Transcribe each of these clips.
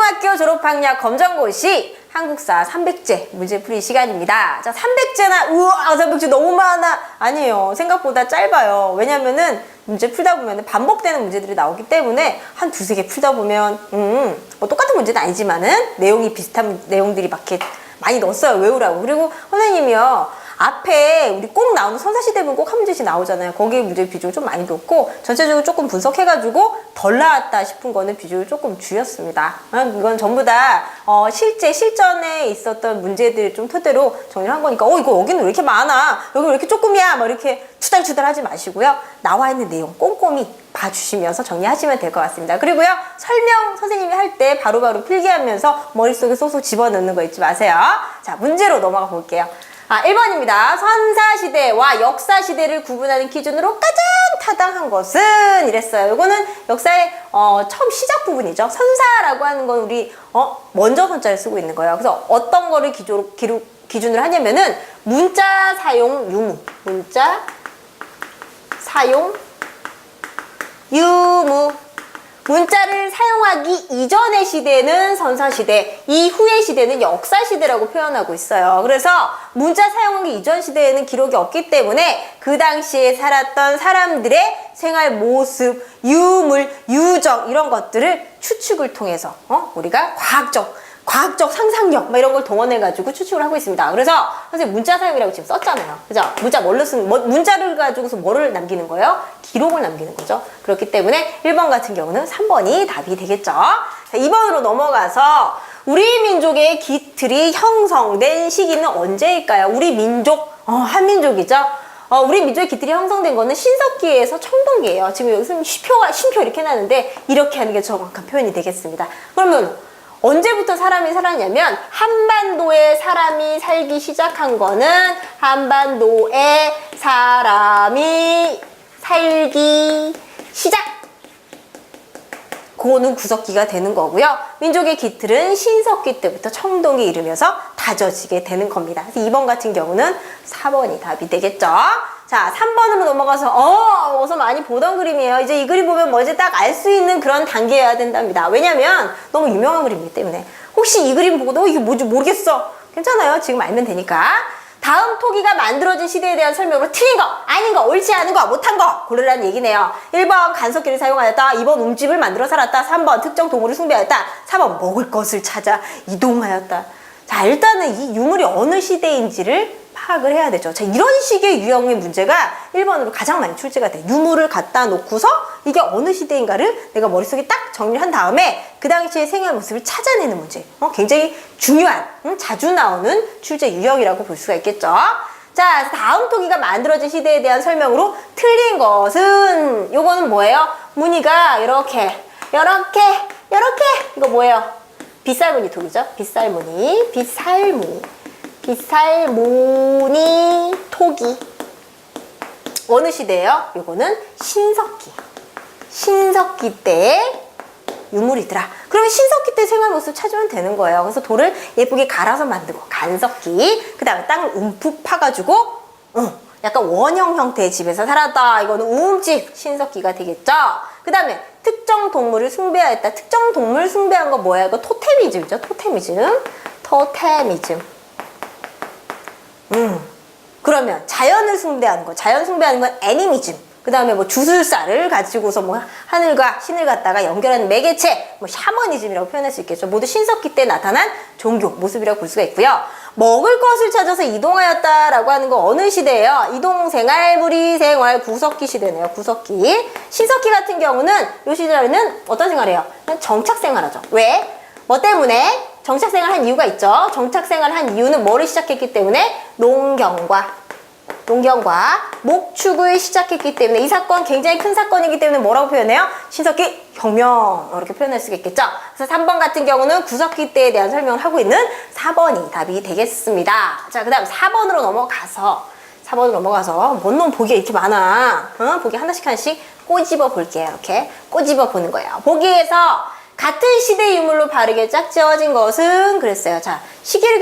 고등학교 졸업학력 검정고시 한국사 300제 문제풀이 시간입니다. 자, 300제나 우와 300제 너무 많아. 아니에요. 생각보다 짧아요. 왜냐면은 문제 풀다 보면 반복되는 문제들이 나오기 때문에 한 두세 개 풀다 보면 뭐 똑같은 문제는 아니지만은 내용이 비슷한 내용들이 막 이렇게 많이 넣었어요. 외우라고. 그리고 선생님이요. 앞에 우리 꼭 나오는 선사시대분 꼭 한 문제씩 나오잖아요. 거기에 문제 비중을 좀 많이 뒀고 전체적으로 조금 분석해가지고 덜 나왔다 싶은 거는 비중을 조금 줄였습니다. 이건 전부 다 실제 실전에 있었던 문제들을 좀 토대로 정리를 한 거니까 이거 여기는 왜 이렇게 많아? 여기 왜 이렇게 조금이야? 막 이렇게 투덜투덜 하지 마시고요. 나와 있는 내용 꼼꼼히 봐주시면서 정리하시면 될 것 같습니다. 그리고요. 설명 선생님이 할 때 바로바로 필기하면서 머릿속에 쏙쏙 집어넣는 거 잊지 마세요. 자, 문제로 넘어가 볼게요. 1번입니다. 선사시대와 역사시대를 구분하는 기준으로 가장 타당한 것은 이랬어요. 이거는 역사의 처음 시작 부분이죠. 선사라고 하는 건 우리 먼저 선자를 쓰고 있는 거예요. 그래서 어떤 거를 기준으로 하냐면은 문자 사용 유무. 문자 사용 유무. 문자를 사용하기 이전의 시대는 선사시대, 이후의 시대는 역사시대라고 표현하고 있어요. 그래서 문자 사용하기 이전 시대에는 기록이 없기 때문에 그 당시에 살았던 사람들의 생활 모습, 유물, 유적 이런 것들을 추측을 통해서 우리가 과학적 상상력 막 이런 걸 동원해가지고 추측을 하고 있습니다. 그래서 선생님 문자 사용이라고 지금 썼잖아요. 그죠? 문자를 가지고서 뭐를 남기는 거예요? 기록을 남기는 거죠. 그렇기 때문에 1번 같은 경우는 3번이 답이 되겠죠. 자, 2번으로 넘어가서 우리 민족의 기틀이 형성된 시기는 언제일까요? 우리 민족, 한민족이죠. 우리 민족의 기틀이 형성된 거는 신석기에서 청동기예요. 지금 여기서 쉼표 이렇게 해놨는데 이렇게 하는 게 정확한 표현이 되겠습니다. 그러면 언제부터 사람이 살았냐면 한반도에 사람이 살기 시작한 거는 한반도에 사람이 살기 시작! 그거는 구석기가 되는 거고요. 민족의 기틀은 신석기 때부터 청동기에 이르면서 다져지게 되는 겁니다. 그래서 2번 같은 경우는 4번이 답이 되겠죠. 자, 3번으로 넘어가서 어서 많이 보던 그림이에요. 이제 이 그림 보면 뭔지 딱 알 수 있는 그런 단계여야 된답니다. 왜냐면 너무 유명한 그림이기 때문에 혹시 이 그림 보고도 이게 뭐지 모르겠어. 괜찮아요. 지금 알면 되니까. 다음 토기가 만들어진 시대에 대한 설명으로 틀린 거, 아닌 거, 옳지 않은 거, 못한 거 고르라는 얘기네요. 1번 간섭기를 사용하였다. 2번 움집을 만들어 살았다. 3번 특정 동물을 숭배하였다. 4번 먹을 것을 찾아 이동하였다. 자, 일단은 이 유물이 어느 시대인지를 파악을 해야 되죠. 자, 이런 식의 유형의 문제가 1번으로 가장 많이 출제가 돼요. 유물을 갖다 놓고서 이게 어느 시대인가를 내가 머릿속에 딱 정리를 한 다음에 그 당시의 생활 모습을 찾아내는 문제. 굉장히 중요한, 자주 나오는 출제 유형이라고 볼 수가 있겠죠. 자, 다음 토기가 만들어진 시대에 대한 설명으로 틀린 것은 요거는 뭐예요? 무늬가 이렇게 이거 뭐예요? 빗살무늬 토기죠. 빗살무늬 토기. 어느 시대예요? 요거는 신석기 때의 유물이더라. 그러면 신석기 때 생활 모습 찾으면 되는 거예요. 그래서 돌을 예쁘게 갈아서 만들고 간석기. 그 다음에 땅을 움푹 파가지고 약간 원형 형태의 집에서 살았다. 이거는 우음집 신석기가 되겠죠. 그 다음에 특정 동물을 숭배하였다. 특정 동물 숭배한 거 뭐야? 이거 토테미즘이죠. 토테미즘. 그러면 자연 숭배하는 건 애니미즘. 그 다음에 뭐 주술사를 가지고서 뭐 하늘과 신을 갖다가 연결하는 매개체, 뭐 샤머니즘이라고 표현할 수 있겠죠. 모두 신석기 때 나타난 종교 모습이라고 볼 수가 있고요. 먹을 것을 찾아서 이동하였다라고 하는 거 어느 시대예요? 이동생활, 무리생활, 구석기 시대네요. 구석기. 신석기 같은 경우는 이 시대에는 어떤 생활이에요? 그냥 정착생활하죠. 왜? 뭐 때문에? 정착생활 한 이유가 있죠. 정착생활 한 이유는 뭐를 시작했기 때문에? 농경과 목축을 시작했기 때문에 이 사건 굉장히 큰 사건이기 때문에 뭐라고 표현해요? 신석기 혁명 이렇게 표현할 수가 있겠죠. 그래서 3번 같은 경우는 구석기 때에 대한 설명을 하고 있는 4번이 답이 되겠습니다. 자, 그 다음 4번으로 넘어가서 뭔 놈 보기가 이렇게 많아. 보기 하나씩 꼬집어 볼게요. 이렇게 꼬집어 보는 거예요. 보기에서 같은 시대 유물로 바르게 짝지어진 것은 그랬어요. 자, 시기를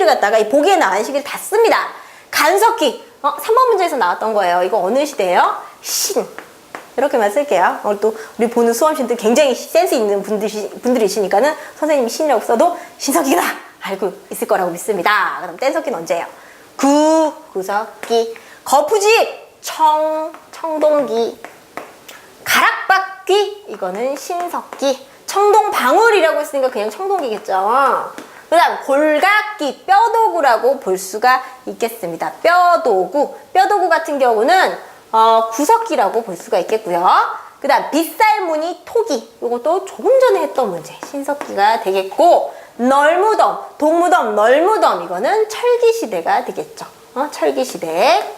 갖다가 이 보기에 나온 시기를 다 씁니다. 간석기. 3번 문제에서 나왔던 거예요. 이거 어느 시대예요? 이렇게만 쓸게요. 또 우리 보는 수험생들 굉장히 센스 있는 분들이시니까는 선생님이 신이라고 써도 신석기다 알고 있을 거라고 믿습니다. 그럼 뗀석기는 언제예요? 구석기, 거푸집, 청동기, 가락바퀴, 이거는 신석기, 청동방울이라고 했으니까 그냥 청동기겠죠. 그 다음 골각기, 뼈도구라고 볼 수가 있겠습니다. 뼈도구 같은 경우는 구석기라고 볼 수가 있겠고요. 그 다음 빗살무늬 토기, 이것도 조금 전에 했던 문제, 신석기가 되겠고, 널무덤, 동무덤, 널무덤, 이거는 철기시대가 되겠죠. 철기시대.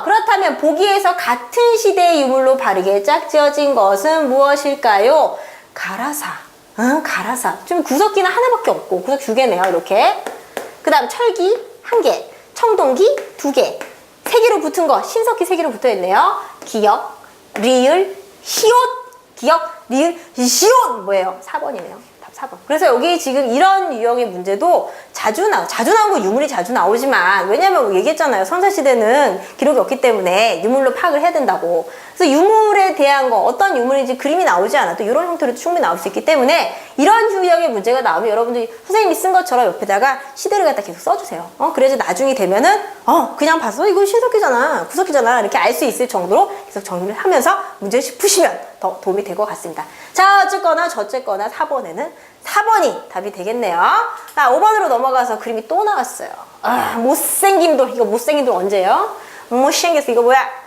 그렇다면 보기에서 같은 시대의 유물로 바르게 짝지어진 것은 무엇일까요? 가라사. 가라사. 좀 구석기는 하나밖에 없고, 구석 2개네요, 이렇게. 그 다음 철기 1개, 청동기 2개, 3개로 붙은 거, 신석기 3개로 붙어 있네요. 기역, 리을, 시옷. 기역, 리을, 시옷. 뭐예요? 4번이네요. 답 4번. 그래서 여기 지금 이런 유형의 문제도 자주 나온 거 유물이 자주 나오지만, 왜냐면 얘기했잖아요. 선사시대는 기록이 없기 때문에 유물로 파악을 해야 된다고. 그래서 유물에 대한 거, 어떤 유물인지 그림이 나오지 않아도 이런 형태로 충분히 나올 수 있기 때문에 이런 유형의 문제가 나오면 여러분들이 선생님이 쓴 것처럼 옆에다가 시대를 갖다 계속 써주세요. 그래서 나중에 되면은 그냥 봐서 이거 신석기잖아, 구석기잖아 이렇게 알 수 있을 정도로 계속 정리를 하면서 문제를 푸시면 더 도움이 될 것 같습니다. 자, 어쨌거나 저쨌거나 4번에는 4번이 답이 되겠네요. 자, 5번으로 넘어가서 그림이 또 나왔어요. 못생긴 돌. 이거 못생긴 돌 언제예요? 못생겼어. 이거 뭐야?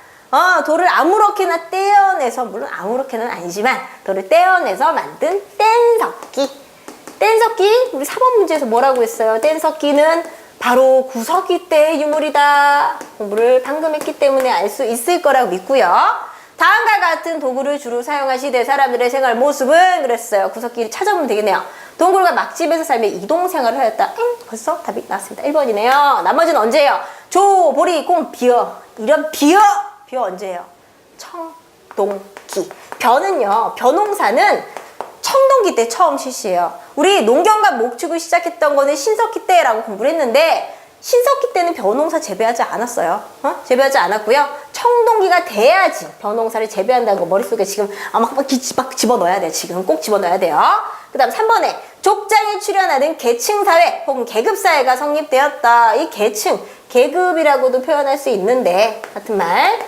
돌을 아무렇게나 떼어내서, 물론 아무렇게는 아니지만 돌을 떼어내서 만든 뗀석기. 뗀석기, 우리 4번 문제에서 뭐라고 했어요? 뗀석기는 바로 구석기 때의 유물이다. 공부를 방금 했기 때문에 알 수 있을 거라고 믿고요. 다음과 같은 도구를 주로 사용한 시대 사람들의 생활 모습은 그랬어요. 구석기를 찾아보면 되겠네요. 동굴과 막집에서 살며 이동 생활을 하였다. 벌써 답이 나왔습니다. 1번이네요. 나머지는 언제예요? 조, 보리, 공, 비어. 이런 비어 언제예요? 청동기. 벼는요, 벼농사는 청동기 때 처음 실시해요. 우리 농경과 목축을 시작했던 거는 신석기 때라고 공부를 했는데, 신석기 때는 벼농사 재배하지 않았어요. 재배하지 않았고요. 청동기가 돼야지 벼농사를 재배한다는 거 머릿속에 지금 막 집어넣어야 돼요. 지금 꼭 집어넣어야 돼요. 그 다음 3번에 족장에 출현하는 계층사회 혹은 계급사회가 성립되었다. 이 계층, 계급이라고도 표현할 수 있는데, 같은 말,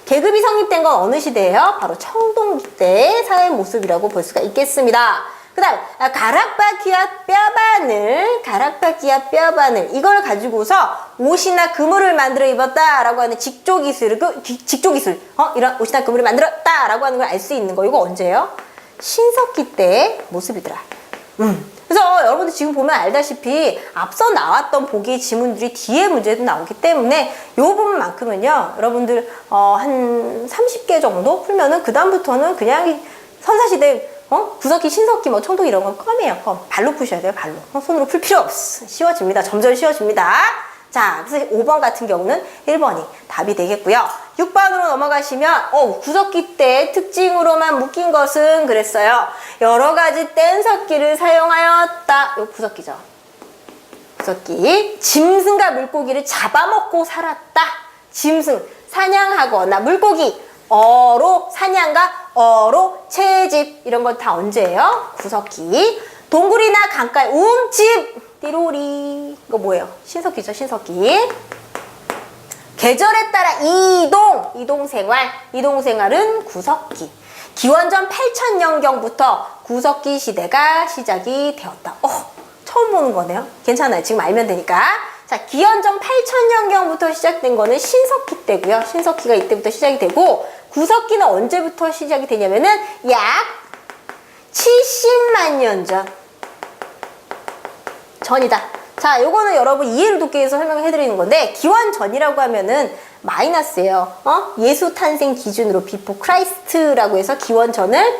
계급이 성립된 건 어느 시대예요? 바로 청동기 때의 사회 모습이라고 볼 수가 있겠습니다. 그 다음 가락바퀴와 뼈바늘, 이걸 가지고서 옷이나 그물을 만들어 입었다라고 하는 직조기술, 이런 옷이나 그물을 만들었다라고 하는 걸 알 수 있는 거. 이거 언제예요? 신석기 때의 모습이더라. 그래서 여러분들 지금 보면 알다시피 앞서 나왔던 보기 지문들이 뒤에 문제도 나오기 때문에 이 부분만큼은요, 여러분들 한 30개 정도 풀면은 그 다음부터는 그냥 선사시대 구석기, 신석기, 청동기 이런 건 껌이에요. 발로 푸셔야 돼요, 발로. 손으로 풀 필요 없어. 쉬워집니다. 점점 쉬워집니다. 자, 그래서 5번 같은 경우는 1번이 답이 되겠고요. 6번으로 넘어가시면 구석기 때 특징으로만 묶인 것은 그랬어요. 여러 가지 뗀석기를 사용하였다. 요 구석기죠. 구석기. 짐승과 물고기를 잡아먹고 살았다. 짐승, 사냥하거나 물고기, 어로 사냥과 어로 채집, 이런 건 다 언제예요? 구석기. 동굴이나 강가의 움집, 띠로리. 이거 뭐예요? 신석기죠, 신석기. 계절에 따라 이동생활은 구석기. 기원전 8000년경부터 구석기 시대가 시작이 되었다. 처음 보는 거네요. 괜찮아요. 지금 알면 되니까. 자, 기원전 8000년경부터 시작된 거는 신석기 때고요. 신석기가 이때부터 시작이 되고, 구석기는 언제부터 시작이 되냐면은 약 70만 년 전이다. 자, 요거는 여러분 이해를 돕기 위해서 설명을 해드리는 건데, 기원전이라고 하면은 마이너스예요. 예수 탄생 기준으로 비포 크라이스트라고 해서 기원전을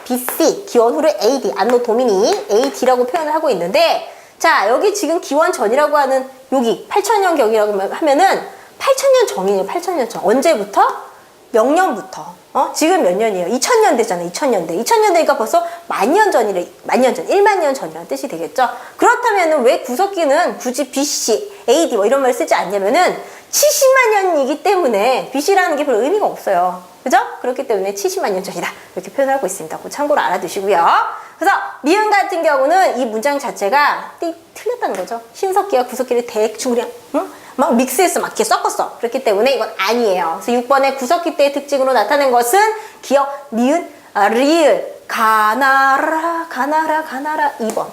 BC, 기원 후를 AD, 안노 도미니 AD라고 표현을 하고 있는데, 자, 여기 지금 기원전이라고 하는 여기 8000년경이라고 하면은 8000년 전이에요. 8000년 전. 언제부터? 명년부터. 지금 몇 년이에요? 2000년 되잖아요. 2000년대. 2000년대니까 벌써 만년 전이래. 만년 전, 1만 년 전이라는 뜻이 되겠죠. 그렇다면은 왜 구석기는 굳이 BC, AD 이런 말 쓰지 않냐면은 70만 년이기 때문에 BC라는 게 별 의미가 없어요. 그죠? 그렇기 때문에 70만 년 전이다. 이렇게 표현하고 있습니다. 참고로 알아두시고요. 그래서 미음 같은 경우는 이 문장 자체가 틀렸다는 거죠. 신석기와 구석기를 대충 그냥 막 믹스해서 막 이렇게 섞었어. 그렇기 때문에 이건 아니에요. 그래서 6번의 구석기 때의 특징으로 나타낸 것은 기역, 니은, 리을, 가나라 2번.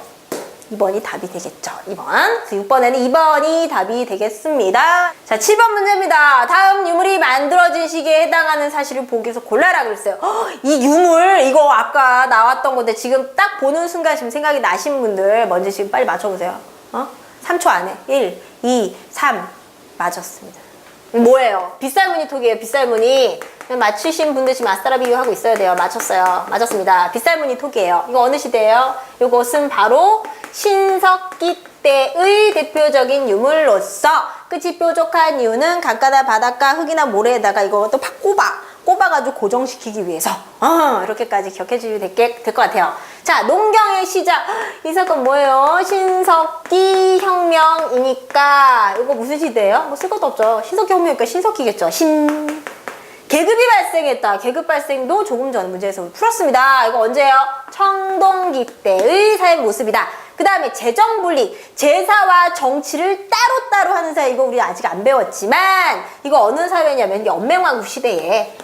2번이 답이 되겠죠. 2번. 그래서 6번에는 2번이 답이 되겠습니다. 자, 7번 문제입니다. 다음 유물이 만들어진 시기에 해당하는 사실을 보기에서 골라라 그랬어요. 이 유물, 이거 아까 나왔던 건데 지금 딱 보는 순간 지금 생각이 나신 분들 먼저 지금 빨리 맞춰보세요. 3초 안에. 1, 2, 3. 맞았습니다. 뭐예요? 빗살무늬톡이에요. 빗살무늬. 맞추신 분들 지금 아스타라 비교하고 있어야 돼요. 맞췄어요. 맞았습니다. 빗살무늬톡이에요. 이거 어느 시대예요? 이것은 바로 신석기 때의 대표적인 유물로서 끝이 뾰족한 이유는 강가나 바닷가 흙이나 모래에다가 이거 또 팍 꼽아가지고 고정시키기 위해서 이렇게까지 기억해 주시면 될 것 같아요. 자, 농경의 시작. 이 사건 뭐예요? 신석기 혁명이니까 이거 무슨 시대예요? 뭐 쓸 것도 없죠. 신석기 혁명이니까 신석기겠죠. 계급이 발생했다. 계급 발생도 조금 전 문제에서 풀었습니다. 이거 언제예요? 청동기 때의 사회 모습이다. 그 다음에 재정분리, 제사와 정치를 따로따로 하는 사회. 이거 우리 아직 안 배웠지만 이거 어느 사회냐면 연맹왕국 시대에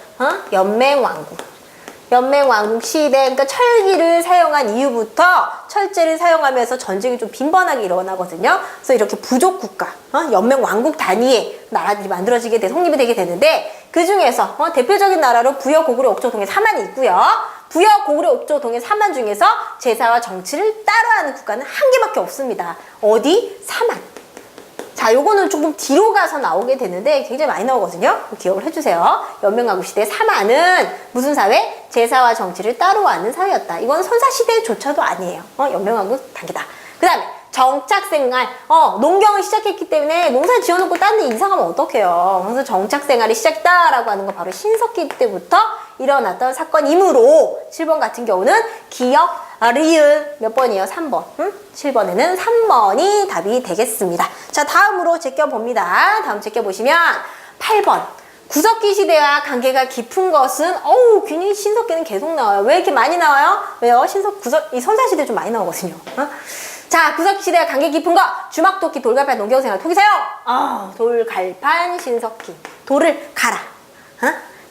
연맹왕국 시대, 그러니까 철기를 사용한 이후부터 철제를 사용하면서 전쟁이 좀 빈번하게 일어나거든요. 그래서 이렇게 부족 국가, 연맹왕국 단위의 나라들이 만들어지게 돼, 성립이 되게 되는데 그 중에서 대표적인 나라로 부여, 고구려, 옥조, 동해, 사만이 있고요. 부여, 고구려, 옥조, 동해, 사만 중에서 제사와 정치를 따로 하는 국가는 한 개밖에 없습니다. 어디? 사만. 자, 요거는 조금 뒤로 가서 나오게 되는데 굉장히 많이 나오거든요. 기억을 해주세요. 연맹왕국 시대 사만은 무슨 사회? 제사와 정치를 따로 하는 사회였다. 이건 선사시대조차도 아니에요. 연맹왕국 단계다. 그 다음에 정착생활. 농경을 시작했기 때문에 농사 지어놓고 딴 데 이사 가면 어떡해요. 그래서 정착생활이 시작했다라고 하는 건 바로 신석기 때부터 일어났던 사건이므로 7번 같은 경우는 기역, 리을 몇 번이에요? 3번. 7번에는 3번이 답이 되겠습니다. 자, 다음으로 제껴봅니다. 다음 제껴보시면 8번. 구석기 시대와 관계가 깊은 것은 괜히 신석기는 계속 나와요. 왜 이렇게 많이 나와요? 왜요? 이 선사시대 좀 많이 나오거든요. 자, 구석기 시대와 관계 깊은 거. 주막토끼, 돌갈판, 농경생활, 토기사용. 돌갈판, 신석기. 돌을 갈아.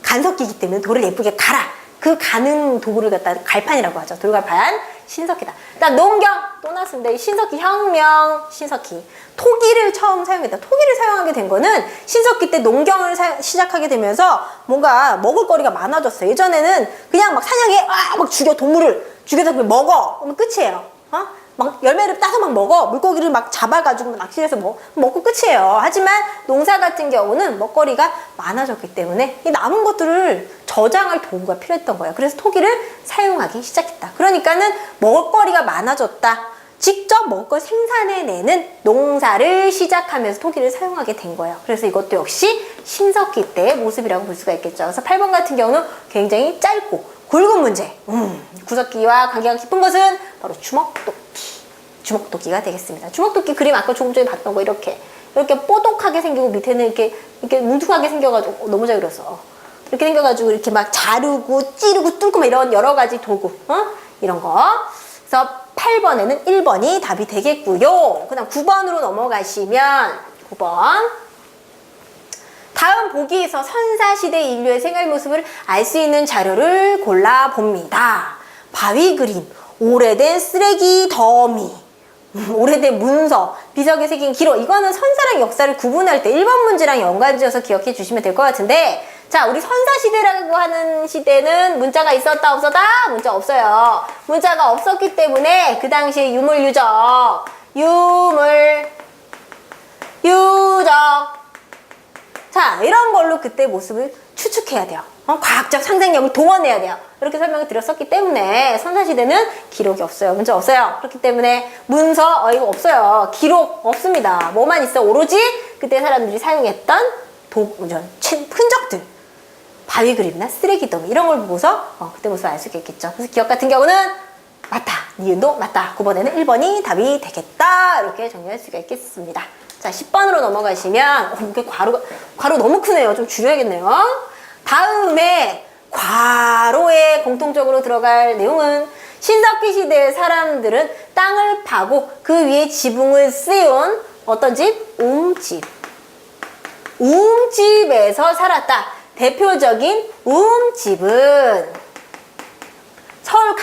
간석기이기 때문에 돌을 예쁘게 갈아. 그 가는 도구를 갖다 갈판이라고 하죠. 돌갈판, 신석기다. 그다음 농경 또 나왔습니다. 신석기 혁명, 신석기. 토기를 처음 사용했다. 토기를 사용하게 된 거는 신석기 때 농경을 시작하게 되면서 뭔가 먹을거리가 많아졌어요. 예전에는 그냥 막 사냥해 막 죽여, 동물을 죽여서 그걸 먹어. 그러면 끝이에요. 막 열매를 따서 막 먹어. 물고기를 막 잡아가지고 낚시해서 먹고 끝이에요. 하지만 농사 같은 경우는 먹거리가 많아졌기 때문에 이 남은 것들을 저장할 도구가 필요했던 거예요. 그래서 토기를 사용하기 시작했다. 그러니까는 먹을거리가 많아졌다. 직접 먹을 걸 생산해내는 농사를 시작하면서 토기를 사용하게 된 거예요. 그래서 이것도 역시 신석기 때의 모습이라고 볼 수가 있겠죠. 그래서 8번 같은 경우는 굉장히 짧고 굵은 문제. 구석기와 관계가 깊은 것은 바로 주먹도끼가 되겠습니다. 주먹도끼 그림 아까 조금 전에 봤던 거 이렇게 뽀독하게 생기고 밑에는 이렇게 뭉툭하게 생겨가지고 너무 잘 그렸어. 이렇게 생겨가지고 이렇게 막 자르고 찌르고 뚫고 막 이런 여러 가지 도구, 이런 거. 그래서 8번에는 1번이 답이 되겠고요. 그 다음 9번으로 넘어가시면 9번. 다음 보기에서 선사시대 인류의 생활 모습을 알 수 있는 자료를 골라봅니다. 바위 그림, 오래된 쓰레기 더미, 오래된 문서, 비석에 새긴 기록. 이거는 선사랑 역사를 구분할 때 1번 문제랑 연관지어서 기억해 주시면 될 것 같은데, 자, 우리 선사시대라고 하는 시대는 문자가 있었다 없었다? 문자 없어요. 문자가 없었기 때문에 그 당시에 유적. 자, 이런 걸로 그때 모습을 추측해야 돼요. 과학적 상상력을 동원해야 돼요. 이렇게 설명을 드렸었기 때문에 선사시대는 기록이 없어요. 문자 없어요. 그렇기 때문에 문서, 이거 없어요. 기록 없습니다. 뭐만 있어? 오로지 그때 사람들이 사용했던 흔적들. 바위 그림이나 쓰레기 더미 이런 걸 보고서 그때 모습을 알 수 있겠죠. 그래서 기억 같은 경우는 맞다. 니은도 맞다. 9번에는 1번이 답이 되겠다. 이렇게 정리할 수가 있겠습니다. 자, 10번으로 넘어가시면 이게 괄호 너무 크네요. 좀 줄여야겠네요. 다음에 괄호에 공통적으로 들어갈 내용은 신석기 시대의 사람들은 땅을 파고 그 위에 지붕을 씌운 어떤 집? 우음집. 우음집에서 살았다. 대표적인 우음집은 서울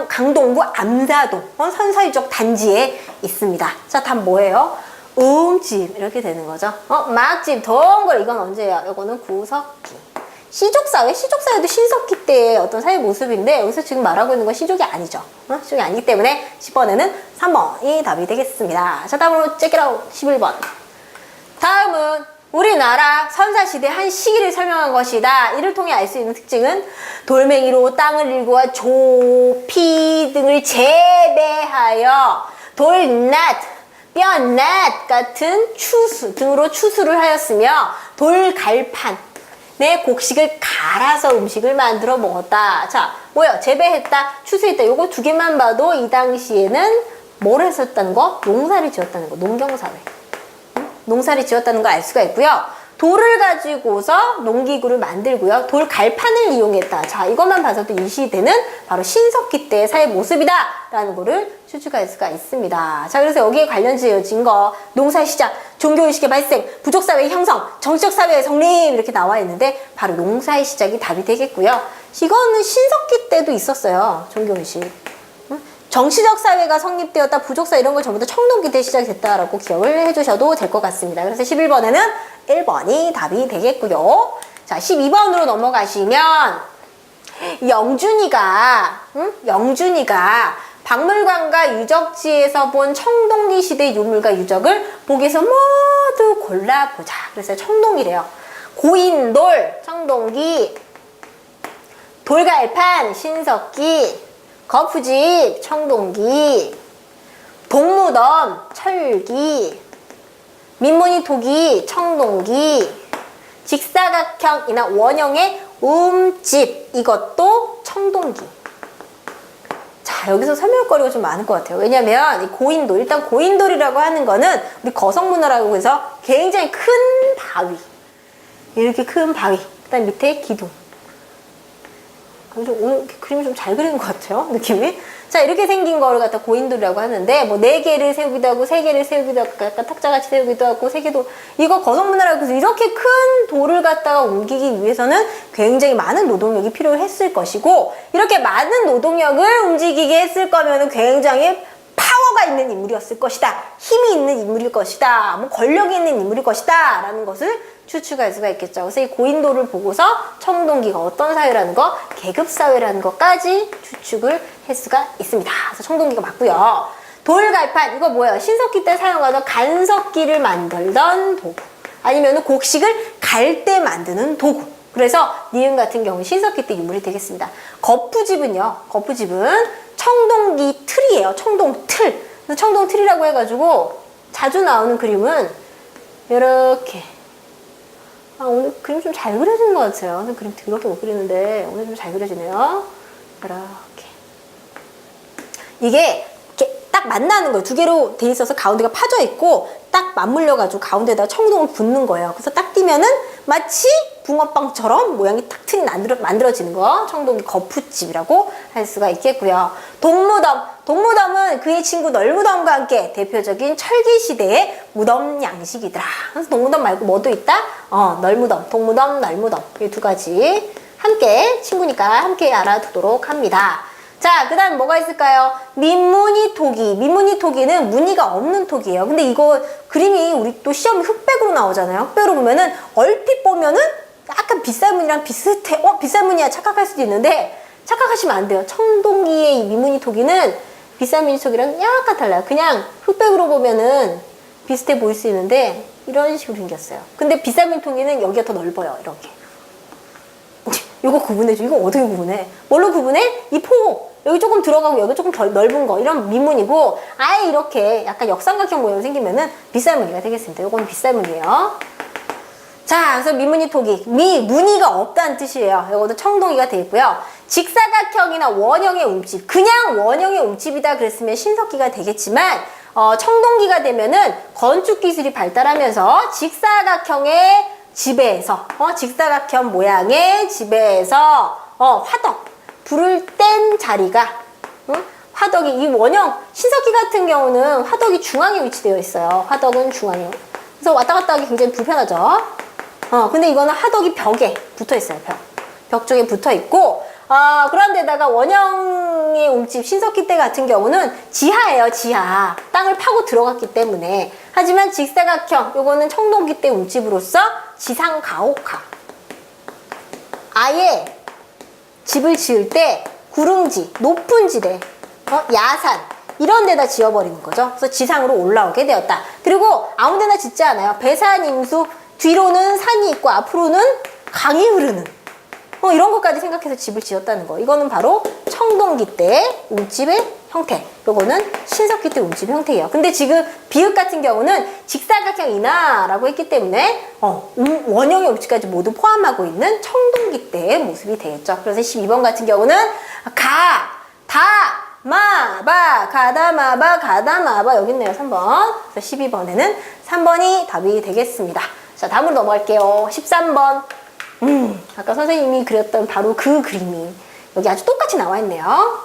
강동구 암사동 선서유적 단지에 있습니다. 자, 답 뭐예요? 우음집 이렇게 되는 거죠. 막집 동글 이건 언제예요? 이거는 구석기. 시족사회도 신석기 때의 어떤 사회 모습인데 여기서 지금 말하고 있는 건 시족이 아니죠. 시족이 아니기 때문에 10번에는 3번이 답이 되겠습니다. 자, 다음으로 check it out 11번. 다음은 우리나라 선사시대 한 시기를 설명한 것이다. 이를 통해 알 수 있는 특징은 돌멩이로 땅을 일구어 조피 등을 재배하여 돌낫, 뼈낫 같은 추수 등으로 추수를 하였으며 돌갈판에 곡식을 갈아서 음식을 만들어 먹었다. 자, 뭐야? 재배했다, 추수했다. 요거 두 개만 봐도 이 당시에는 뭘 했었다는 거? 농사를 지었다는 거. 농경사회. 농사를 지었다는 거 알 수가 있고요. 돌을 가지고서 농기구를 만들고요. 돌 갈판을 이용했다. 자, 이것만 봐서도 이 시대는 바로 신석기 때의 사회 모습이다 라는 거를 추측할 수가 있습니다. 자, 그래서 여기에 관련지어진 거 농사의 시작, 종교의식의 발생, 부족사회의 형성, 정치적 사회의 성립 이렇게 나와 있는데 바로 농사의 시작이 답이 되겠고요. 이거는 신석기 때도 있었어요. 종교의식. 정치적 사회가 성립되었다, 부족사 이런 걸 전부 다 청동기 때 시작됐다라고 기억을 해주셔도 될 것 같습니다. 그래서 11번에는 1번이 답이 되겠고요. 자, 12번으로 넘어가시면 영준이가 박물관과 유적지에서 본 청동기 시대 유물과 유적을 보기에서 모두 골라보자. 그래서 청동기래요. 고인돌, 청동기, 돌갈판, 신석기, 거푸집, 청동기, 동무덤, 철기, 민무늬 토기, 청동기, 직사각형이나 원형의 우음집, 이것도 청동기. 자, 여기서 설명거리가 좀 많을 것 같아요. 왜냐면 이 고인돌, 일단 고인돌이라고 하는 거는 우리 거성문화라고 해서 굉장히 큰 바위, 이렇게 큰 바위, 그 다음 밑에 기둥. 오늘 그림을 좀 잘 그리는 것 같아요, 느낌이. 자, 이렇게 생긴 거를 갖다 고인돌이라고 하는데, 뭐 4개를 세우기도 하고 3개를 세우기도 하고 약간 탁자같이 세우기도 하고 3개도, 이거 거성문화라고 해서 이렇게 큰 돌을 갖다가 옮기기 위해서는 굉장히 많은 노동력이 필요했을 것이고, 이렇게 많은 노동력을 움직이게 했을 거면은 굉장히 파워가 있는 인물이었을 것이다, 힘이 있는 인물일 것이다, 뭐 권력이 있는 인물일 것이다 라는 것을 추측할 수가 있겠죠. 그래서 이 고인돌을 보고서 청동기가 어떤 사회라는 거, 계급사회라는 것까지 추측을 할 수가 있습니다. 그래서 청동기가 맞고요. 돌갈판, 이거 뭐예요? 신석기 때 사용하던 간석기를 만들던 도구, 아니면 곡식을 갈 때 만드는 도구. 그래서 니은 같은 경우 신석기 때 유물이 되겠습니다. 거푸집은요, 거푸집은 청동기 틀이에요. 청동틀. 그래서 청동틀이라고 해가지고 자주 나오는 그림은 이렇게, 오늘 그림 좀 잘 그려진 것 같아요. 오늘 그림 더럽게 못 그리는데 오늘 좀 잘 그려지네요. 이렇게. 이게 이렇게 딱 만나는 거예요. 두 개로 돼 있어서 가운데가 파져 있고 딱 맞물려가지고 가운데다가 청동을 붓는 거예요. 그래서 딱 띄면은 마치 붕어빵처럼 모양이 탁 트인 만들어지는 거, 청동기 거푸집이라고 할 수가 있겠고요. 동무덤은 그의 친구 널무덤과 함께 대표적인 철기 시대의 무덤 양식이더라. 그래서 동무덤 말고 뭐도 있다? 널무덤, 동무덤, 널무덤, 이 두 가지 함께, 친구니까 함께 알아두도록 합니다. 자, 그 다음 뭐가 있을까요? 민무늬 토기. 민무늬 토기는 무늬가 없는 토기예요. 근데 이거 그림이 우리 또 시험에 흑백으로 나오잖아요. 흑백으로 보면은 얼핏 보면은 약간 빗살무늬랑 비슷해. 빗살무늬야 착각할 수도 있는데 착각하시면 안 돼요. 청동기의 이 민무늬 토기는 빗살무늬 토기랑 약간 달라요. 그냥 흑백으로 보면은 비슷해 보일 수 있는데 이런 식으로 생겼어요. 근데 빗살무늬 토기는 여기가 더 넓어요. 이렇게. 이거 구분해줘. 이거 어떻게 구분해? 뭘로 구분해? 이 포. 여기 조금 들어가고 여기 조금 덜 넓은 거. 이런 민무늬고, 아예 이렇게 약간 역삼각형 모양 생기면은 빗살무늬가 되겠습니다. 이건 빗살무늬예요. 자, 그래서 미무늬 토기. 무늬가 없다는 뜻이에요. 이것도 청동기가 되어 있고요. 직사각형이나 원형의 움집. 그냥 원형의 움집이다 그랬으면 신석기가 되겠지만, 청동기가 되면은 건축 기술이 발달하면서 직사각형의 지배에서, 직사각형 모양의 지배에서, 화덕. 불을 뗀 자리가, 화덕이, 이 원형, 신석기 같은 경우는 화덕이 중앙에 위치되어 있어요. 화덕은 중앙에. 그래서 왔다 갔다 하기 굉장히 불편하죠. 근데 이거는 화덕이 벽에 붙어 있어요. 벽 쪽에 붙어 있고, 그런 데다가 원형의 움집, 신석기 때 같은 경우는 지하예요, 지하. 땅을 파고 들어갔기 때문에. 하지만 직사각형, 요거는 청동기 때 움집으로써 지상 가옥화. 아예 집을 지을 때 구릉지, 높은 지대, 야산, 이런 데다 지어버리는 거죠. 그래서 지상으로 올라오게 되었다. 그리고 아무 데나 짓지 않아요. 배산, 임수, 뒤로는 산이 있고 앞으로는 강이 흐르는 이런 것까지 생각해서 집을 지었다는 거. 이거는 바로 청동기 때 움집의 형태. 요거는 신석기 때 움집의 형태예요. 근데 지금 비읍 같은 경우는 직사각형 인하라고 했기 때문에 원형의 움집까지 모두 포함하고 있는 청동기 때의 모습이 되겠죠. 그래서 12번 같은 경우는 가다마바 여기 있네요. 3번. 그래서 12번에는 3번이 답이 되겠습니다. 자, 다음으로 넘어갈게요. 13번. 아까 선생님이 그렸던 바로 그 그림이 여기 아주 똑같이 나와 있네요.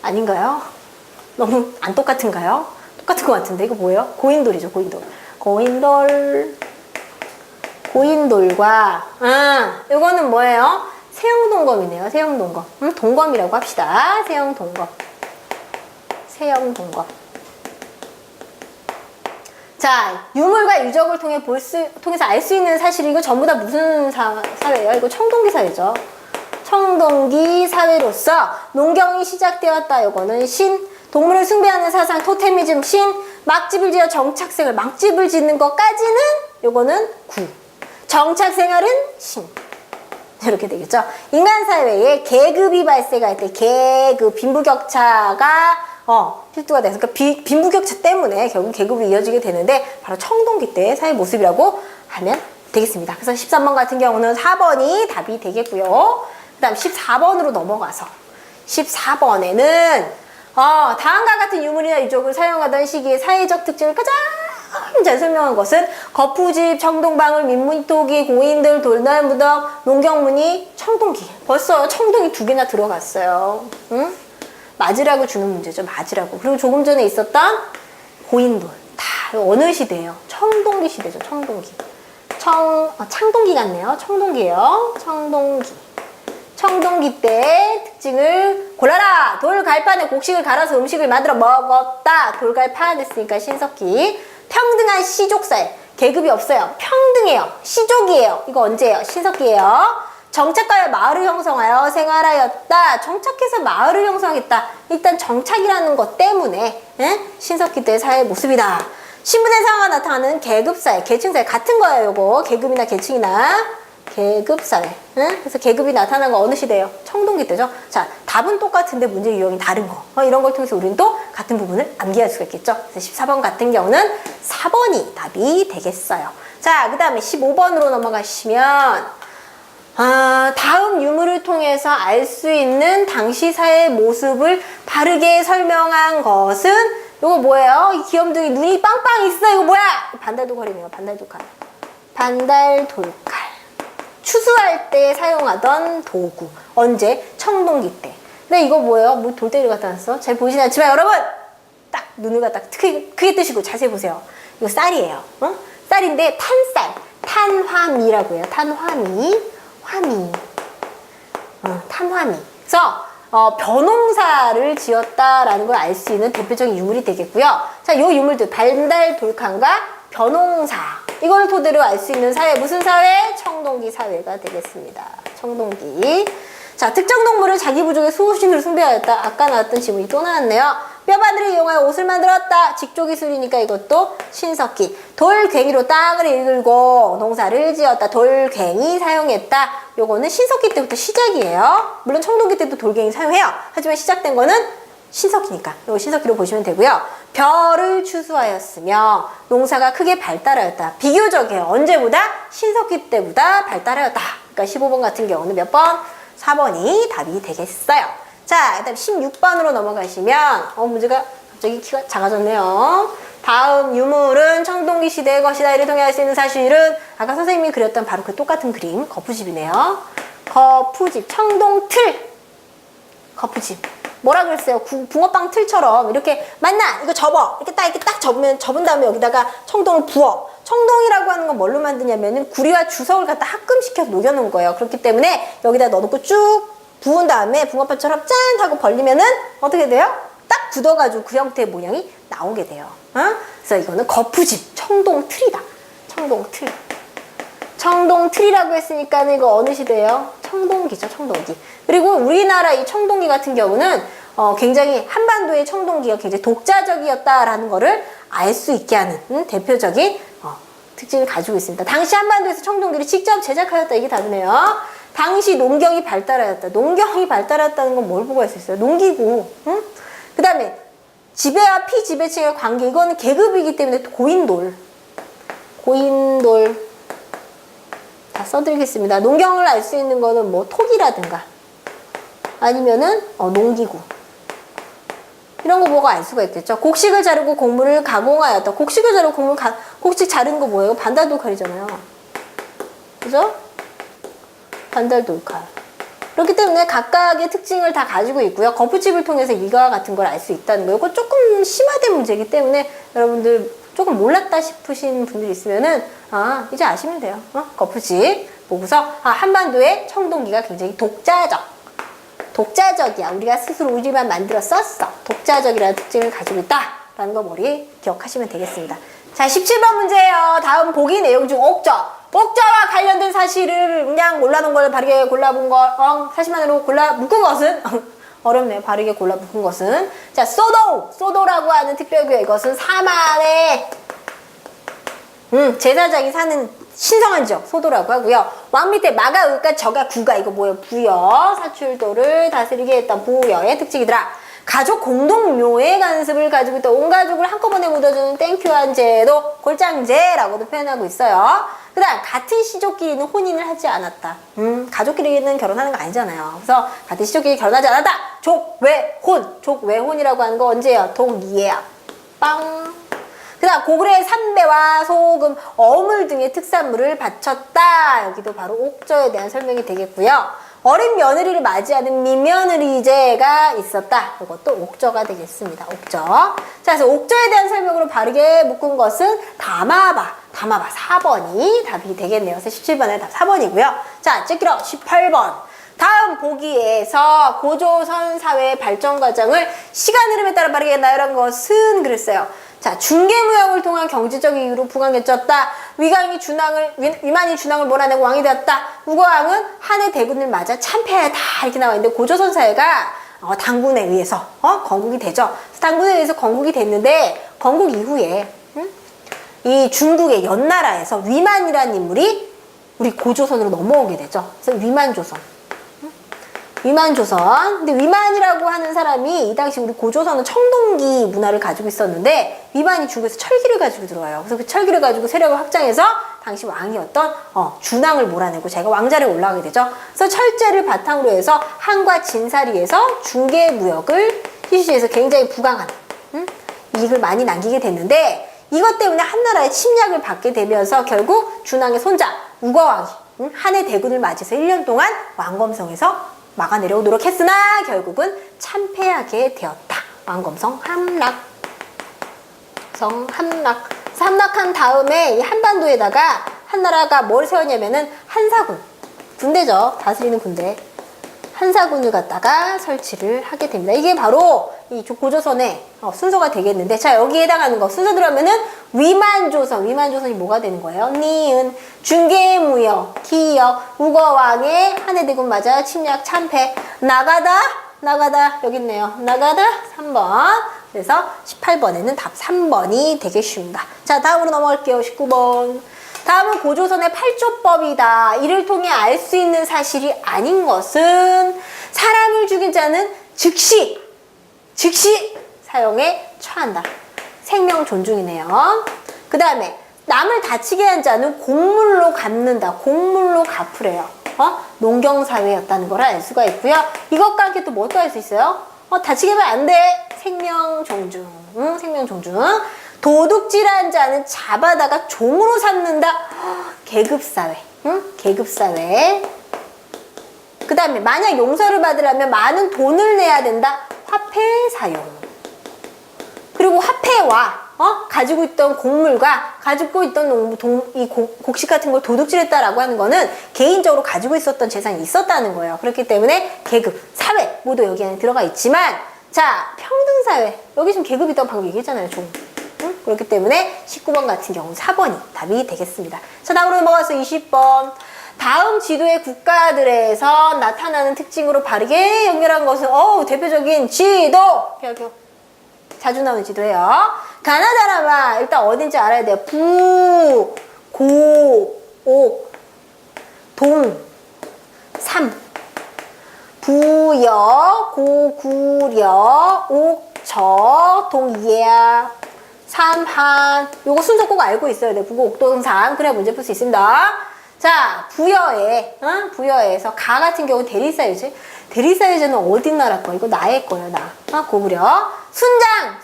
아닌가요? 너무 안 똑같은가요? 똑같은 것 같은데 이거 뭐예요? 고인돌이죠, 고인돌. 고인돌과 이거는 뭐예요? 세형동검이네요. 세형동검. 동검이라고 합시다. 세형동검. 자, 유물과 유적을 통해서 알 수 있는 사실이 이거 전부 다 무슨 사회예요? 이거 청동기 사회죠. 청동기 사회로서 농경이 시작되었다. 이거는 신, 동물을 숭배하는 사상, 토테미즘, 신, 막집을 지어 정착생활, 막집을 짓는 것까지는 이거는 구, 정착생활은 신. 이렇게 되겠죠. 인간 사회에 계급이 발생할 때 계급, 빈부격차가 필두가 돼서 그러니까 빈부격차 때문에 결국 계급으로 이어지게 되는데 바로 청동기 때의 사회 모습이라고 하면 되겠습니다. 그래서 13번 같은 경우는 4번이 답이 되겠고요. 그 다음 14번으로 넘어가서 14번에는 다음과 같은 유물이나 유적을 사용하던 시기의 사회적 특징을 가장 잘 설명한 것은 거푸집, 청동방울, 민문토기, 고인들, 돌날무덤, 농경문이, 청동기. 벌써 청동기 2개나 들어갔어요. 응? 맞으라고 주는 문제죠. 맞으라고. 그리고 조금 전에 있었던 고인돌. 다 어느 시대예요? 청동기 시대죠. 청동기. 창동기 같네요. 청동기예요. 청동기 때 특징을 골라라. 돌갈판에 곡식을 갈아서 음식을 만들어 먹었다. 돌갈판 했으니까 신석기. 평등한 시족사회. 계급이 없어요. 평등해요. 시족이에요. 이거 언제예요? 신석기예요. 정착하여 마을을 형성하여 생활하였다. 정착해서 마을을 형성했다. 일단 정착이라는 것 때문에 신석기 때의 사회의 모습이다. 신분의 상하가 나타나는 계급사회, 계층사회 같은 거예요. 요거 계급이나 계층이나 계급사회. 그래서 계급이 나타난 거 어느 시대예요? 청동기 때죠. 자, 답은 똑같은데 문제 유형이 다른 거. 이런 걸 통해서 우리는 또 같은 부분을 암기할 수가 있겠죠. 그래서 14번 같은 경우는 4번이 답이 되겠어요. 자, 그 다음에 15번으로 넘어가시면 다음 유물을 통해서 알 수 있는 당시 사회의 모습을 바르게 설명한 것은 이거 뭐예요? 이 귀염둥이 눈이 빵빵 있어. 이거 뭐야? 반달돌칼이네요. 반달돌칼. 추수할 때 사용하던 도구. 언제? 청동기 때. 근데 이거 뭐예요? 뭐 돌덩이를 갖다 놨어? 잘 보이진 않지만 여러분! 딱 눈을 갖다 크게 뜨시고 자세히 보세요. 이거 쌀이에요. 쌀인데 탄쌀. 탄화미라고 해요. 탄화미. 탄화미. 그래서 벼농사를 지었다라는 걸 알 수 있는 대표적인 유물이 되겠고요. 자, 요 유물들 반달돌칸과 벼농사 이걸 토대로 알 수 있는 사회 무슨 사회? 청동기 사회가 되겠습니다. 청동기. 자, 특정 동물을 자기 부족의 수호신으로 숭배하였다. 아까 나왔던 지문이 또 나왔네요. 뼈바늘을 이용하여 옷을 만들었다. 직조기술이니까 이것도 신석기. 돌괭이로 땅을 일글고 농사를 지었다. 돌괭이 사용했다. 요거는 신석기 때부터 시작이에요. 물론 청동기 때도 돌괭이 사용해요. 하지만 시작된 거는 신석기니까. 요거 신석기로 보시면 되고요. 별을 추수하였으며 농사가 크게 발달하였다. 비교적이에요. 언제보다 신석기 때보다 발달하였다. 그러니까 15번 같은 경우는 몇 번? 4번이 답이 되겠어요. 자, 그다음 16번으로 넘어가시면 문제가 갑자기 키가 작아졌네요. 다음 유물은 청동기 시대의 것이다. 이를 통해 알 수 있는 사실은 아까 선생님이 그렸던 바로 그 똑같은 그림 거푸집이네요. 거푸집, 청동틀. 거푸집. 뭐라 그랬어요? 붕어빵 틀처럼 이렇게 만나 이거 접어 이렇게 딱 접은 다음에 여기다가 청동을 부어. 청동이라고 하는 건 뭘로 만드냐면은 구리와 주석을 갖다 합금시켜서 녹여놓은 거예요. 그렇기 때문에 여기다 넣어놓고 쭉 부은 다음에 붕어빵처럼 짠 하고 벌리면은 어떻게 돼요? 딱 굳어가지고 그 형태의 모양이 나오게 돼요. 그래서 이거는 거푸집, 청동틀이다. 청동틀. 청동틀이라고 했으니까 이거 어느 시대예요? 청동기죠, 청동기. 그리고 우리나라 이 청동기 같은 경우는 굉장히 한반도의 청동기가 굉장히 독자적이었다라는 거를 알 수 있게 하는 대표적인 특징을 가지고 있습니다. 당시 한반도에서 청동기를 직접 제작하였다. 이게 다르네요. 당시 농경이 발달하였다. 농경이 발달했다는 건 뭘 보고 할 수 있어요? 농기구. 그 다음에 지배와 피지배층의 관계. 이거는 계급이기 때문에 고인돌. 고인돌. 다 써드리겠습니다. 농경을 알 수 있는 거는 뭐 톡이라든가 아니면은 농기구. 이런 거 보고 알 수가 있겠죠. 곡식을 자르고 곡물을 가공하였다. 곡식을 자르고 곡식 자르는 거 뭐예요? 반달돌칼이잖아요. 그죠? 반달돌칼. 그렇기 때문에 각각의 특징을 다 가지고 있고요. 거푸집을 통해서 이거와 같은 걸 알 수 있다는 거예요. 이거 조금 심화된 문제이기 때문에 여러분들 조금 몰랐다 싶으신 분들이 있으면은 이제 아시면 돼요. 거푸집 보고서 한반도의 청동기가 굉장히 독자적이야. 우리가 스스로 우리만 만들어 썼어. 독자적이라는 특징을 가지고 있다라는 거 머리에 기억하시면 되겠습니다. 자, 17번 문제예요. 다음 보기 내용 중 옥저와 관련된 사실을 그냥 몰라놓은 걸 바르게 골라본 것, 사실만으로 골라 묶은 것은 어렵네요. 바르게 골라 묶은 것은 자, 소도라고 하는 특별구역. 이것은 사만의 제사장이 사는 신성한 지역 소도라고 하고요. 왕 밑에 마가, 을가, 저가, 구가. 이거 뭐예요? 부여, 사출도를 다스리게 했던 부여의 특징이더라. 가족 공동묘의 관습을 가지고 있다. 온 가족을 한꺼번에 묻어주는 땡큐한 제도, 골장제라고도 표현하고 있어요. 그 다음 같은 시족끼리는 혼인을 하지 않았다. 가족끼리는 결혼하는 거 아니잖아요. 그래서 같은 시족끼리 결혼하지 않았다. 족외혼이라고 하는 거 언제예요? 동이에요. 빵. 그 다음 고구려의 삼배와 소금, 어물 등의 특산물을 바쳤다. 여기도 바로 옥저에 대한 설명이 되겠고요. 어린 며느리를 맞이하는 미며느리제가 있었다. 이것도 옥저가 되겠습니다. 옥저. 자, 그래서 옥저에 대한 설명으로 바르게 묶은 것은 담아봐 4번이 답이 되겠네요. 그래서 17번에 답 4번이고요. 자, 찌끼러 18번. 다음 보기에서 고조선 사회의 발전 과정을 시간 흐름에 따라 바르게 나열한 것은 그랬어요. 자, 중개무역을 통한 경제적 이유로 부강에 쪘다. 위만이 준왕을 몰아내고 왕이 되었다. 우거왕은 한해 대군을 맞아 참패하였다. 이렇게 나와 있는데 고조선 사회가 당군에 의해서 건국이 되죠. 당군에 의해서 건국이 됐는데 건국 이후에 이 중국의 연나라에서 위만이라는 인물이 우리 고조선으로 넘어오게 되죠. 그래서 위만조선. 근데 위만이라고 하는 사람이 이 당시 우리 고조선은 청동기 문화를 가지고 있었는데 위만이 중국에서 철기를 가지고 들어와요. 그래서 그 철기를 가지고 세력을 확장해서 당시 왕이었던 준왕을 몰아내고 자기가 왕자리에 올라가게 되죠. 그래서 철제를 바탕으로 해서 한과 진사리에서 중개무역을 실시해서 굉장히 부강한 이익을 많이 남기게 됐는데 이것 때문에 한나라의 침략을 받게 되면서 결국 준왕의 손자 우거왕이 한해 대군을 맞이해서 1년 동안 왕검성에서 막아내려고 노력했으나 결국은 참패하게 되었다. 왕검성 함락. 함락한 다음에 이 한반도에다가 한나라가 뭘 세웠냐면은 한사군. 군대죠. 다스리는 군대. 한사군을 갖다가 설치를 하게 됩니다. 이게 바로 이 고조선의 순서가 되겠는데, 자, 여기에 해당하는 거 순서대로 하면은 위만조선이 뭐가 되는 거예요? 니은, 중개무역, 기역, 우거왕의 한해 대군 맞아 침략 참패, 나가다 여기 있네요. 나가다 3번. 그래서 18번에는 답 3번이 되겠습니다. 자, 다음으로 넘어갈게요. 19번. 다음은 고조선의 팔조법이다. 이를 통해 알 수 있는 사실이 아닌 것은 사람을 죽인 자는 즉시 사형에 처한다. 생명 존중이네요. 그 다음에 남을 다치게 한 자는 곡물로 갚는다. 곡물로 갚으래요. 농경사회였다는 걸 알 수가 있고요. 이것과 함께 또 뭐 또 할 수 있어요? 다치게 하면 안 돼. 생명 존중. 생명 존중. 도둑질한 자는 잡아다가 종으로 삼는다. 계급사회. 계급사회. 그 다음에 만약 용서를 받으려면 많은 돈을 내야 된다. 화폐 사용. 그리고 화폐와 가지고 있던 곡물과 가지고 있던 곡식 같은 걸 도둑질했다라고 하는 거는 개인적으로 가지고 있었던 재산이 있었다는 거예요. 그렇기 때문에 계급, 사회 모두 여기 안에 들어가 있지만 자, 평등사회. 여기 지금 계급이 있다고 방금 얘기했잖아요. 종. 그렇기 때문에 19번 같은 경우는 4번이 답이 되겠습니다. 자, 다음으로 넘어가서 20번. 다음 지도의 국가들에서 나타나는 특징으로 바르게 연결한 것은 대표적인 지도. 자주 나오는 지도예요. 가나다라마 일단 어딘지 알아야 돼요. 부, 고, 옥, 동, 삼. 부여, 고구려, 옥저, 동이야, 삼한. 요거 순서 꼭 알고 있어야 돼. 부고, 옥동, 삼. 그래야 문제 풀 수 있습니다. 자, 부여에서 가 같은 경우는 대리사유지. 대리사유제는 어디 나라 거? 이거 나의 거예요, 나. 고구려.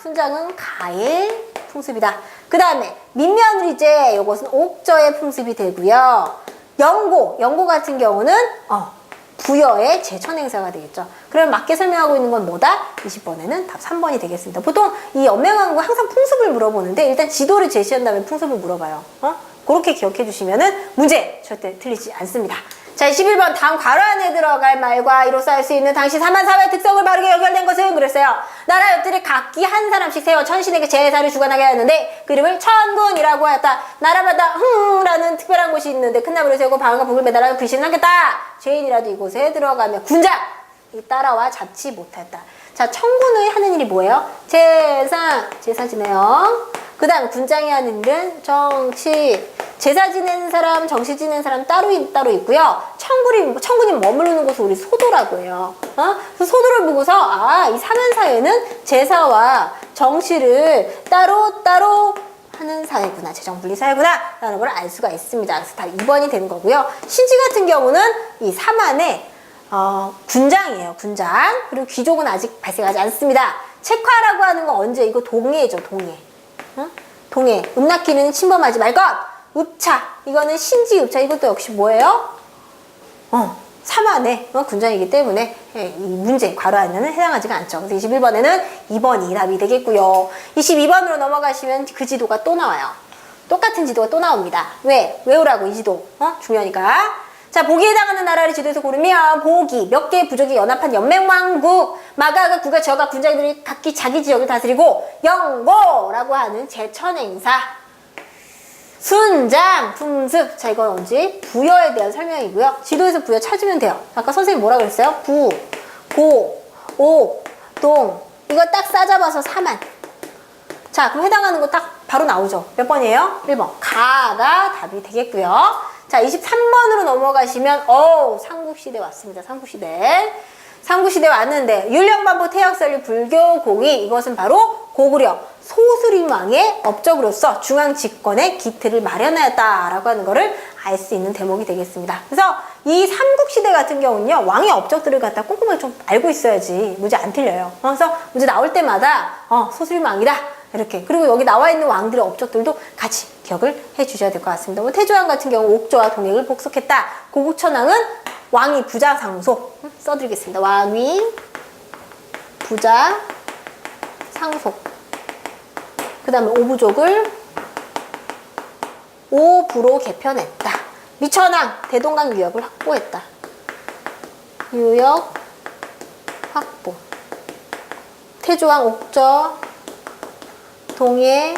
순장은 가의 풍습이다. 그 다음에 민면의제, 요것은 옥저의 풍습이 되고요. 영고 같은 경우는 부여의 제천행사가 되겠죠. 그럼 맞게 설명하고 있는 건 뭐다? 20번에는 답 3번이 되겠습니다. 보통 이 연맹왕국 항상 풍습을 물어보는데 일단 지도를 제시한 다음에 풍습을 물어봐요. 그렇게 기억해 주시면은 문제 절대 틀리지 않습니다. 자, 21번 다음 괄호 안에 들어갈 말과 이로써 알 수 있는 당시 사만사회의 특성을 바르게 연결된 것은 그랬어요. 나라 옆들이 각기 한 사람씩 세워 천신에게 제사를 주관하게 하였는데 그 이름을 천군이라고 하였다. 나라마다 라는 특별한 곳이 있는데 큰 나무를 세우고 방울과 북을 매달아 불신을 하겠다. 죄인이라도 이곳에 들어가면 군장이 따라와 잡지 못하였다. 자, 천군의 하는 일이 뭐예요? 제사 지내요. 그 다음 군장이 하는 일은 정치. 제사 지내는 사람, 정시 지내는 사람 따로 있고요. 천군이 머무르는 곳을 우리 소도라고 해요. 그래서 소도를 보고서 이 사면사회는 제사와 정시를 따로 하는 사회구나. 재정분리사회구나 라는 걸 알 수가 있습니다. 그래서 답 2번이 되는 거고요. 신지 같은 경우는 이 사만의 군장이에요. 군장. 그리고 귀족은 아직 발생하지 않습니다. 책화라고 하는 건 언제? 이거 동해죠. 동해. 음낙기는 침범하지 말 것. 읍차. 이거는 신지 읍차. 이것도 역시 뭐예요? 사만의 군장이기 때문에 이 문제 괄호 안에는 해당하지가 않죠. 그래서 21번에는 2번이 답이 되겠고요. 22번으로 넘어가시면 그 지도가 또 나와요. 똑같은 지도가 또 나옵니다. 왜? 외우라고 이 지도. 중요하니까. 자, 보기에 해당하는 나라를 지도에서 고르면 보기 몇 개의 부족이 연합한 연맹왕국, 마가가 국가 저가 군장들이 각기 자기 지역을 다스리고 영고라고 하는 제천행사, 순장, 풍습. 자, 이건 언제? 부여에 대한 설명이고요. 지도에서 부여 찾으면 돼요. 아까 선생님 뭐라 그랬어요? 부, 고, 옥, 동. 이거 딱 싸잡아서 사만. 자, 그럼 해당하는 거 딱 바로 나오죠. 몇 번이에요? 1번. 가가 답이 되겠고요. 자, 23번으로 넘어가시면 삼국시대 왔습니다. 삼국시대 왔는데 율령반포 태역설리 불교 공의, 이것은 바로 고구려 소수림왕의 업적으로서 중앙 집권의 기틀을 마련하였다라고 하는 거를 알 수 있는 대목이 되겠습니다. 그래서 이 삼국시대 같은 경우는요, 왕의 업적들을 갖다 꼼꼼하게 좀 알고 있어야지 문제 안 틀려요. 그래서 문제 나올 때마다 소수림왕이다 이렇게. 그리고 여기 나와 있는 왕들의 업적들도 같이 기억을 해 주셔야 될 것 같습니다. 뭐 태조왕 같은 경우 옥조와 동액을 복속했다. 고국천왕은 왕위 부자 상속 써드리겠습니다. 왕위 부자 상속. 그 다음에 오부족을 오부로 개편했다. 미천왕 대동강 유역을 확보했다. 유역 확보. 태조왕 옥저 동해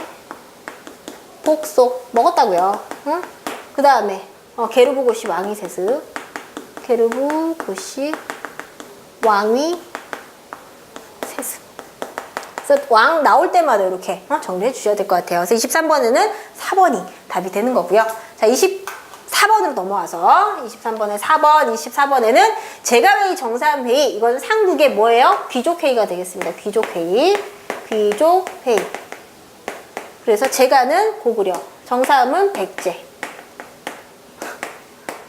복속 먹었다고요. 응? 그 다음에 게르부 고시 왕위 세습. 게르부 고시 왕위 세습. 그래서 왕 나올 때마다 이렇게 정리해 주셔야 될 것 같아요. 그래서 23번에는 4번이 답이 되는 거고요. 자, 24번으로 넘어와서 23번에 4번, 24번에는 제가회의 정산회의. 이건 상국의 뭐예요? 귀족회의가 되겠습니다. 귀족회의. 귀족회의. 그래서 제가는 고구려, 정사음은 백제.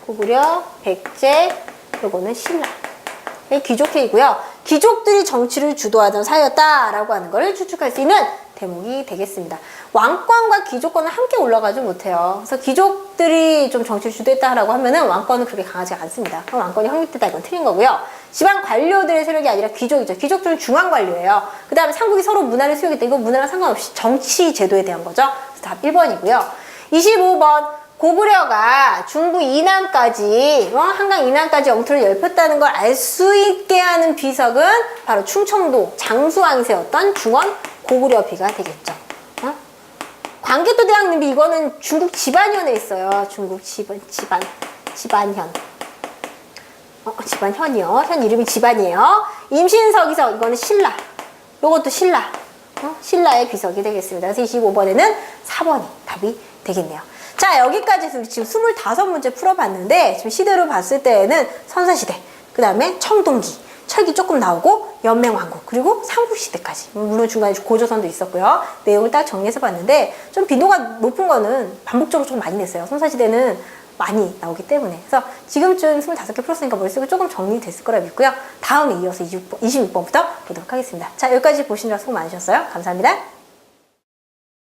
고구려, 백제, 요거는 신라. 귀족회이고요. 귀족들이 정치를 주도하던 사회였다라고 하는 것을 추측할 수 있는 대목이 되겠습니다. 왕권과 귀족권은 함께 올라가지 못해요. 그래서 귀족들이 좀 정치를 주도했다라고 하면은 왕권은 그렇게 강하지 않습니다. 그럼 왕권이 확립됐다 이건 틀린 거고요. 지방 관료들의 세력이 아니라 귀족이죠. 귀족들은 중앙 관료예요. 그 다음에 삼국이 서로 문화를 수용했다. 이거 문화랑 상관없이 정치 제도에 대한 거죠. 그래서 답 1번이고요. 25번. 고구려가 중부 이남까지 한강 이남까지 영토를 넓혔다는 걸 알 수 있게 하는 비석은 바로 충청도 장수왕이 세웠던 중원 고구려비가 되겠죠. 광개토대왕 능비 이거는 중국 지반현에 있어요. 중국 지반현. 지반현이요. 현 이름이 지반이에요. 임신석이석 이거는 신라. 요것도 신라. 신라의 비석이 되겠습니다. 그래서 25번에는 4번이 답이 되겠네요. 자, 여기까지 해서 지금 25문제 풀어봤는데, 지금 시대로 봤을 때에는 선사시대, 그 다음에 청동기, 철기 조금 나오고, 연맹왕국, 그리고 삼국시대까지. 물론 중간에 고조선도 있었고요. 내용을 딱 정리해서 봤는데, 좀 빈도가 높은 거는 반복적으로 좀 많이 냈어요. 선사시대는 많이 나오기 때문에. 그래서 지금쯤 25개 풀었으니까 머릿속에 조금 정리됐을 거라 믿고요. 다음에 이어서 26번부터 보도록 하겠습니다. 자, 여기까지 보시느라 수고 많으셨어요. 감사합니다.